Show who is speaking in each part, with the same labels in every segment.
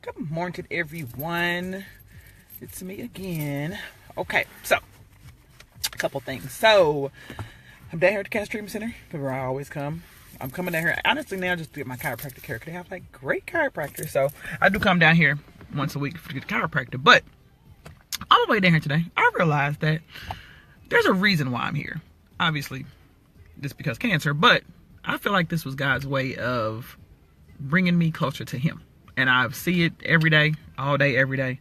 Speaker 1: Good morning, everyone. It's me again. Okay, so a couple things. So I'm down here at the Cancer Treatment Center, where I always come. I'm coming down here honestly now just to get my chiropractic care. They have like great chiropractors, so I do come down here once a week to get the chiropractor. But on the way down here today, I realized that there's a reason why I'm here. Obviously, just because cancer, but I feel like this was God's way of bringing me closer to Him. And I see it every day, all day, every day.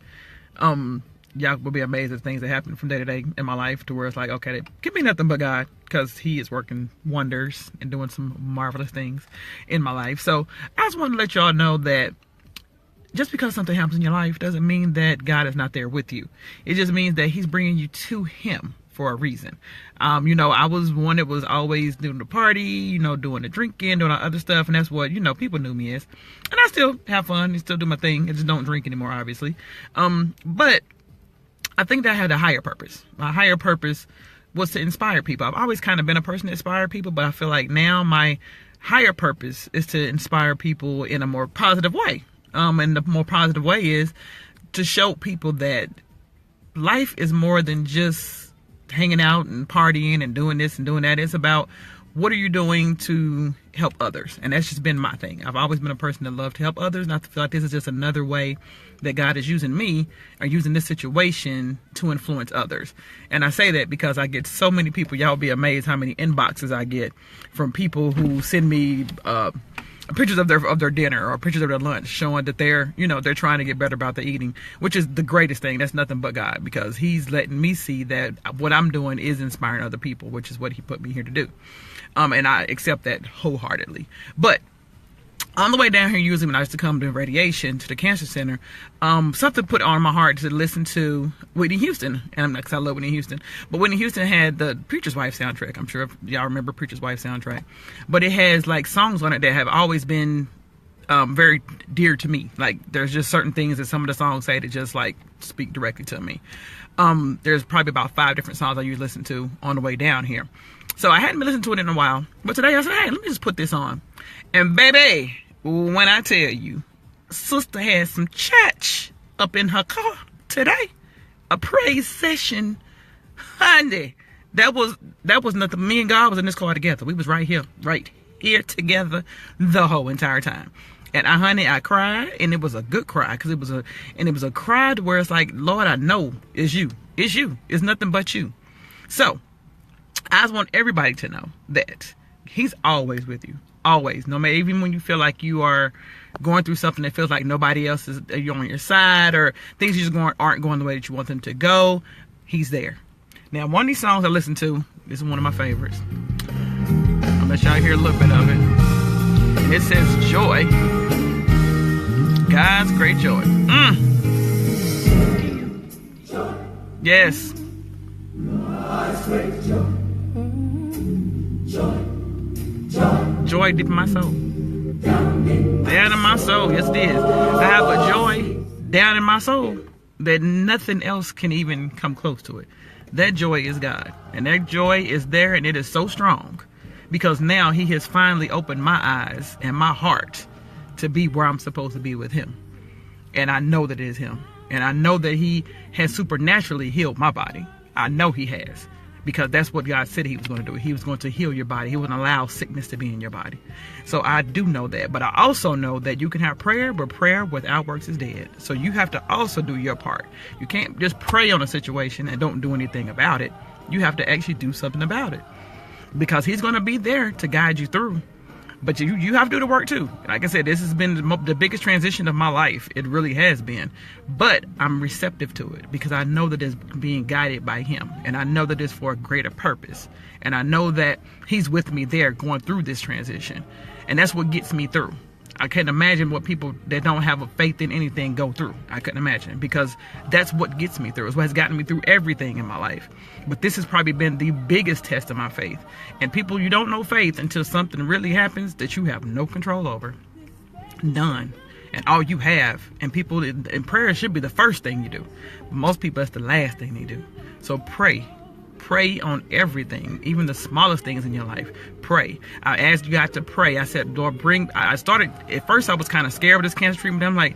Speaker 1: Y'all will be amazed at things that happen from day to day in my life, to where it's like, okay, it can be nothing but God, because He is working wonders and doing some marvelous things in my life. So I just want to let y'all know that just because something happens in your life doesn't mean that God is not there with you. It just means that He's bringing you to Him for a reason. I was one that was always doing the party, doing the drinking, doing all other stuff, and that's what, people knew me as. And I still have fun and still do my thing. I just don't drink anymore, obviously. But I think that I had a higher purpose. My higher purpose was to inspire people. I've always kind of been a person that inspired people, but I feel like now my higher purpose is to inspire people in a more positive way. And the more positive way is to show people that life is more than just hanging out and partying and doing this and doing that. It's about what are you doing to help others. And that's just been my thing. I've always been a person that loved to help others, and I feel like this is just another way that God is using me, or using this situation to influence others. And I say that because I get so many people. Y'all be amazed how many inboxes I get from people who send me pictures of their dinner or pictures of their lunch, showing that they're trying to get better about their eating, which is the greatest thing. That's nothing but God, because He's letting me see that what I'm doing is inspiring other people, which is what He put me here to do. And I accept that wholeheartedly. But on the way down here, usually when I used to come to radiation to the cancer center, something put on my heart to listen to Whitney Houston. And because I love Whitney Houston. But Whitney Houston had the Preacher's Wife soundtrack. I'm sure y'all remember Preacher's Wife soundtrack. But it has like songs on it that have always been very dear to me. Like there's just certain things that some of the songs say that just like speak directly to me. There's probably about 5 different songs I usually listen to on the way down here. So I hadn't been listening to it in a while. But today I said, hey, let me just put this on. And baby, when I tell you, sister had some church up in her car today, a praise session, honey, that was nothing. Me and God was in this car together. We was right here together the whole entire time. And I cried, and it was a good cry, because it was a cry to where it's like, Lord, I know it's you, it's nothing but you. So I just want everybody to know that He's always with you. Always. No matter, even when you feel like you are going through something that feels like nobody else is on your side, or things aren't going the way that you want them to go, He's there. Now, one of these songs I listen to, this is one of my favorites. I'll let y'all hear a little bit of it. And it says joy. God's great joy. Yes. God's great joy. Joy deep in my soul. Down in my soul. Yes, it is. I have a joy down in my soul that nothing else can even come close to it. That joy is God. And that joy is there, and it is so strong, because now He has finally opened my eyes and my heart to be where I'm supposed to be with Him. And I know that it is Him. And I know that He has supernaturally healed my body. I know He has. Because that's what God said He was going to do. He was going to heal your body. He wouldn't allow sickness to be in your body. So I do know that. But I also know that you can have prayer, but prayer without works is dead. So you have to also do your part. You can't just pray on a situation and don't do anything about it. You have to actually do something about it. Because He's going to be there to guide you through. But you have to do the work too. Like I said, this has been the biggest transition of my life. It really has been. But I'm receptive to it, because I know that it's being guided by Him. And I know that it's for a greater purpose. And I know that He's with me there going through this transition. And that's what gets me through. I can't imagine what people that don't have a faith in anything go through. I couldn't imagine, because that's what gets me through. It's what has gotten me through everything in my life. But this has probably been the biggest test of my faith. And people, you don't know faith until something really happens that you have no control over. None. And all you have, and people, and prayer should be the first thing you do. But most people, that's the last thing they do. So pray. Pray on everything, even the smallest things in your life. Pray. I asked you guys to pray. I said, Lord, at first I was kind of scared of this cancer treatment. I'm like,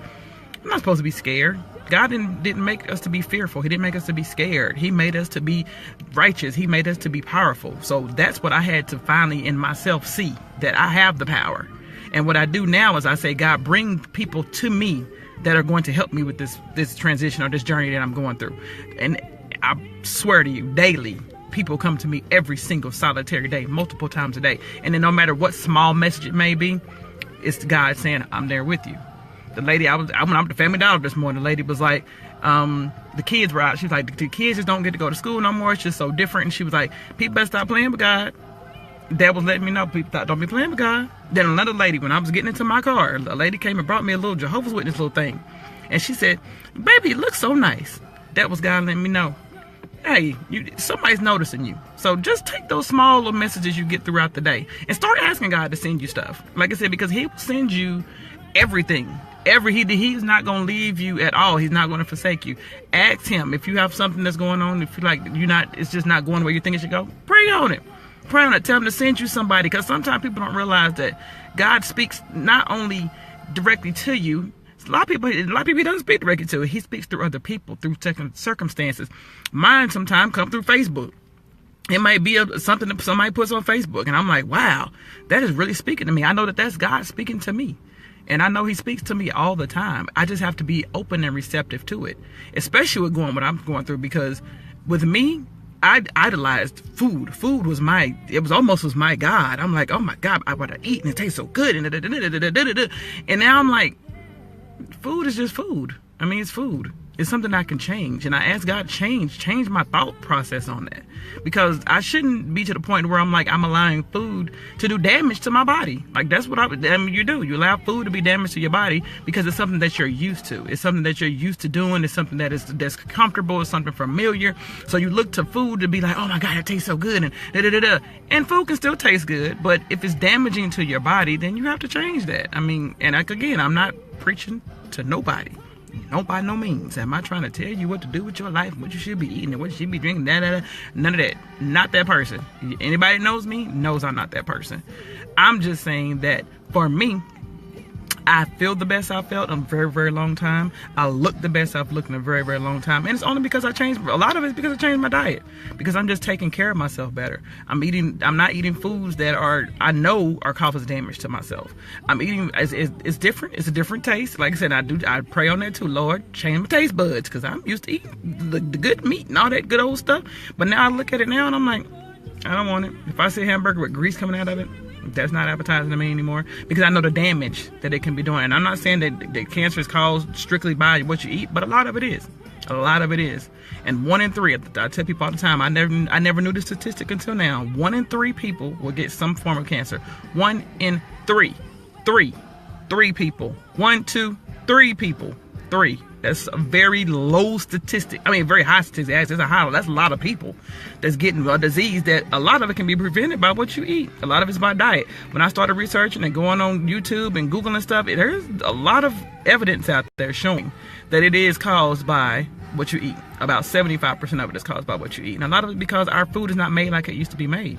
Speaker 1: I'm not supposed to be scared. God didn't make us to be fearful. He didn't make us to be scared. He made us to be righteous. He made us to be powerful. So that's what I had to finally in myself see, that I have the power. And what I do now is I say, God, bring people to me that are going to help me with this transition or this journey that I'm going through. And I swear to you, daily, people come to me every single solitary day, multiple times a day. And then no matter what small message it may be, it's God saying, I'm there with you. The lady, I went up to Family Dollar this morning. The lady was like, the kids were out. She was like, the kids just don't get to go to school no more. It's just so different. And she was like, people better stop playing with God. Dad was letting me know, people thought, don't be playing with God. Then another lady, when I was getting into my car, a lady came and brought me a little Jehovah's Witness little thing. And she said, baby, it looks so nice. That was God letting me know, hey, somebody's noticing you. So just take those small little messages you get throughout the day and start asking God to send you stuff. Like I said, because he will send you everything. He's not going to leave you at all. He's not going to forsake you. Ask him if you have something that's going on. If you like, it's just not going where you think it should go. Pray on it. Pray on it. Tell him to send you somebody. Because sometimes people don't realize that God speaks not only directly to you. A lot of people he doesn't speak directly to. He speaks through other people, through circumstances. Mine sometimes come through Facebook. It might be something that somebody puts on Facebook, and I'm like, wow, that is really speaking to me. I know that that's God speaking to me. And I know he speaks to me all the time. I just have to be open and receptive to it, especially with what I'm going through, because with me, I idolized food. Food was my God. I'm like, oh my God, I want to eat and it tastes so good. And now I'm like, food is just food. I mean, it's food. It's something I can change. And I ask God to change my thought process on that. Because I shouldn't be to the point where I'm allowing food to do damage to my body. Like, that's what you do. You allow food to be damaged to your body because it's something that you're used to. It's something that you're used to doing. It's something that's comfortable. It's something familiar. So you look to food to be like, oh my God, it tastes so good. And And food can still taste good. But if it's damaging to your body, then you have to change that. I mean, and again, I'm not preaching to nobody. No, by no means am I trying to tell you what to do with your life, what you should be eating, and what you should be drinking, none of that. Not that person. Anybody that knows me knows I'm not that person. I'm just saying that for me, I feel the best I've felt in a very, very long time. I look the best I've looked in a very, very long time. And it's only because a lot of it's because I changed my diet. Because I'm just taking care of myself better. I'm not eating foods that I know are causing damage to myself. I'm eating, it's different. It's a different taste. Like I said, I pray on that too. Lord, change my taste buds. Because I'm used to eating the good meat and all that good old stuff. But now I look at it now and I'm like, I don't want it. If I see a hamburger with grease coming out of it, that's not appetizing to me anymore, because I know the damage that it can be doing. And I'm not saying that cancer is caused strictly by what you eat, but a lot of it is. A lot of it is. And 1 in 3, I tell people all the time, I never knew the statistic until now. 1 in 3 people will get some form of cancer. 1 in 3. 3 people. 1, 2, 3 people. 3. That's a very low statistic. I mean, very high statistic. That's a lot of people that's getting a disease that a lot of it can be prevented by what you eat. A lot of it's by diet. When I started researching and going on YouTube and Googling stuff, there's a lot of evidence out there showing that it is caused by what you eat. About 75% of it is caused by what you eat. And a lot of it because our food is not made like it used to be made.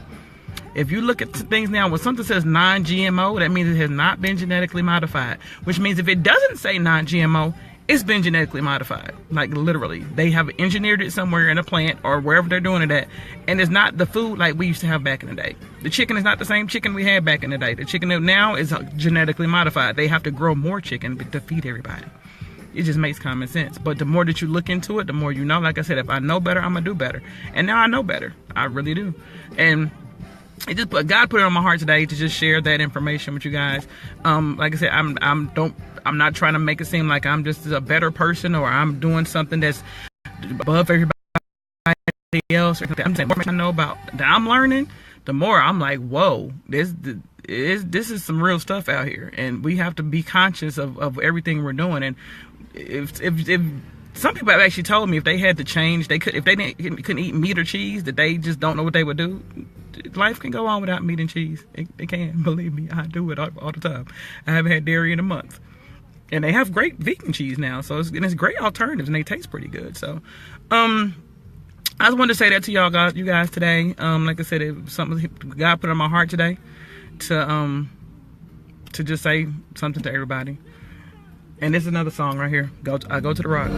Speaker 1: If you look at things now, when something says non-GMO, that means it has not been genetically modified. Which means if it doesn't say non-GMO, it's been genetically modified. Like, literally. They have engineered it somewhere in a plant or wherever they're doing it at. And it's not the food like we used to have back in the day. The chicken is not the same chicken we had back in the day. The chicken now is genetically modified. They have to grow more chicken to feed everybody. It just makes common sense. But the more that you look into it, the more you know. Like I said, if I know better, I'm going to do better. And now I know better. I really do. And God put it on my heart today to just share that information with you guys. Like I said, I'm not trying to make it seem like I'm just a better person or I'm doing something that's above everybody else. I'm saying, the more I know about that I'm learning, the more I'm like, whoa, this is some real stuff out here, and we have to be conscious of everything we're doing. And if some people have actually told me if they had to change, if they couldn't eat meat or cheese, that they just don't know what they would do. Life can go on without meat and cheese. It can, believe me. I do it all the time. I haven't had dairy in a month. And they have great vegan cheese now, so it's great alternatives, and they taste pretty good. So, I just wanted to say that to you guys today. Like I said, it was something God put on my heart today to just say something to everybody. And this is another song right here. I go to the rock.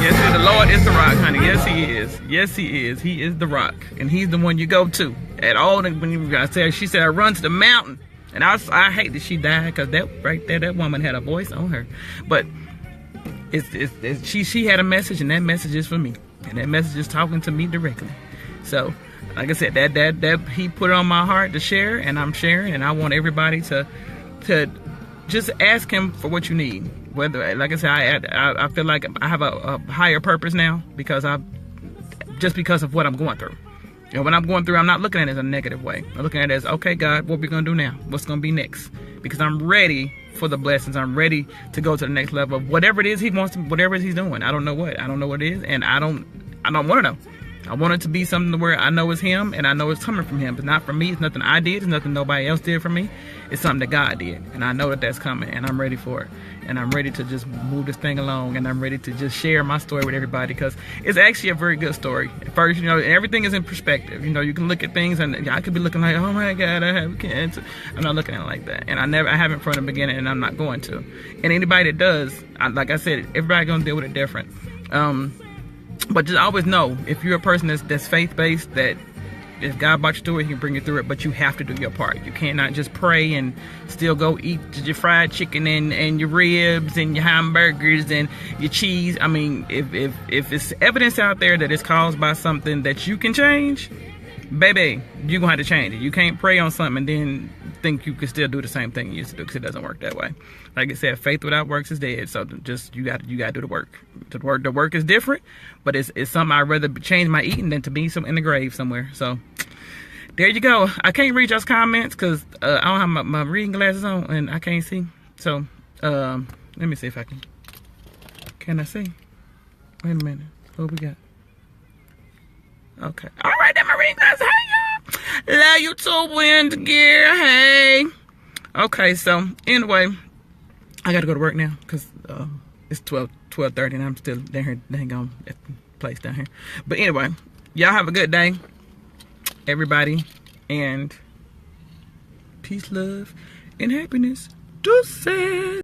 Speaker 1: Yes, the Lord is the rock, honey. Yes, he is. Yes, he is. He is the rock, and he's the one you go to at all. When you gotta say, she said, I run to the mountain, and I hate that she died, because that right there, that woman had a voice on her. But she had a message, and that message is for me, and that message is talking to me directly. So, like I said, that he put it on my heart to share, and I'm sharing, and I want everybody to just ask him for what you need. Whether, like I said, I feel like I have a higher purpose now, because because of what I'm going through. You know, when I'm going through, I'm not looking at it as a negative way. I'm looking at it as, okay, God, what we gonna do now? What's gonna be next? Because I'm ready for the blessings. I'm ready to go to the next level of whatever it is he wants to, whatever he's doing. I don't know what. I don't know what it is, and I don't want to know. I want it to be something where I know it's him, and I know it's coming from him. It's not from me. It's nothing I did. It's nothing nobody else did for me. It's something that God did, and I know that that's coming, and I'm ready for it. And I'm ready to just move this thing along, and I'm ready to just share my story with everybody, because it's actually a very good story. At first, you know, everything is in perspective. You know, you can look at things, and I could be looking like, oh my God, I have cancer. I'm not looking at it like that, and I haven't from the beginning, and I'm not going to. And anybody that does, like I said, everybody gonna deal with it different. But just always know, if you're a person that's faith-based, that if God brought you through it, he can bring you through it, but you have to do your part. You cannot just pray and still go eat your fried chicken and your ribs and your hamburgers and your cheese. I mean, if it's evidence out there that it's caused by something that you can change, baby, you're going to have to change it. You can't pray on something and then think you can still do the same thing you used to do, because it doesn't work that way. Like I said, faith without works is dead. So just you got to do the work. The work is different, but it's something I'd rather change my eating than to be in the grave somewhere. So there you go. I can't read y'all's comments because I don't have my reading glasses on and I can't see. So let me see if I can. Can I see? Wait a minute. What we got? Okay. All right, then my reading glasses. Hey, y'all. Love you too, wind gear. Hey. Okay, so anyway, I got to go to work now because it's 12:30 and I'm still down here. Dang on at the place down here. But anyway, y'all have a good day, everybody, and peace, love, and happiness. Deuces.